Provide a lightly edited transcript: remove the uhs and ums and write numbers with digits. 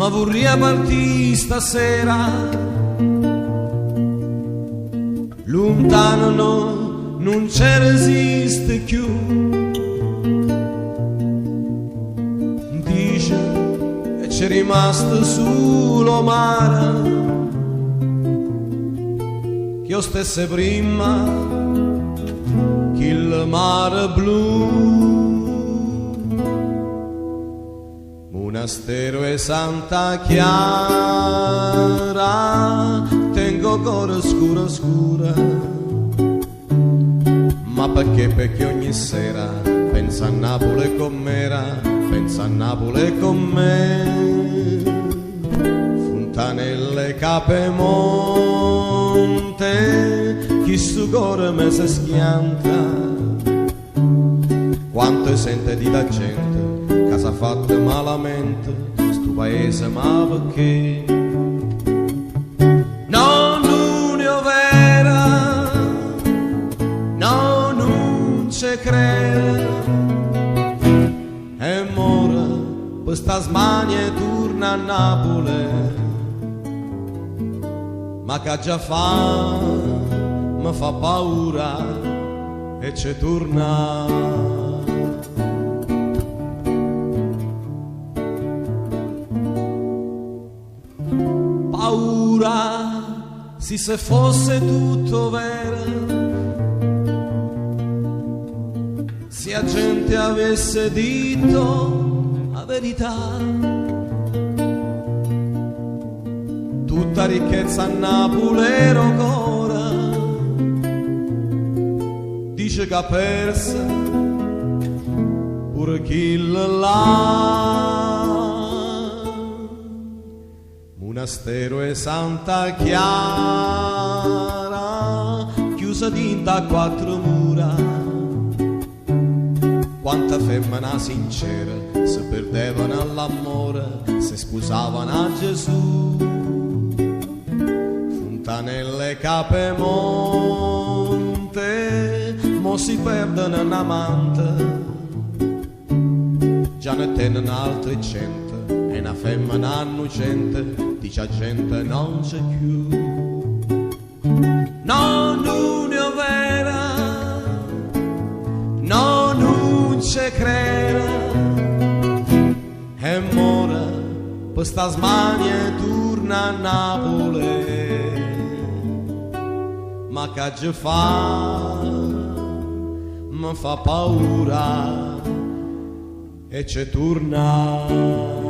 ma vorrei partire stasera. Lontano no, non ci resiste più. Dice che c'è rimasto solo mare, che io stesse prima che il mare blu. Monastero e Santa Chiara, tengo cuore scuro scura, ma perché ogni sera pensa a Napoli com'era, pensa a Napoli con me. Fontanelle Capemonte, chi su cuore me si schianta, quanto sente di la gente, casa fatta malamente, sto paese ma perché? No, non è vera, no, non ci credo. E mora, questa smania torna a Napoli, ma che già fa, mi fa paura e ci torna. Paura, sì, se fosse tutto vero, se la gente avesse detto la verità, tutta ricchezza a Napoli era ancora, dice che ha persa pure chi là. Monastero e Santa Chiara, chiusa dinta a quattro mura, quanta femmina sincera si perdevano all'amore, si sposavano a Gesù. Fontanelle Capemonte, mo si perdono un amante, già ne tenono altre 100, e una femmina innocente dice a gente non c'è più. No, non è vera, no, non c'è crede. E mora questa smania torna a Napoli, ma che ci fa, mi fa paura e ci torna.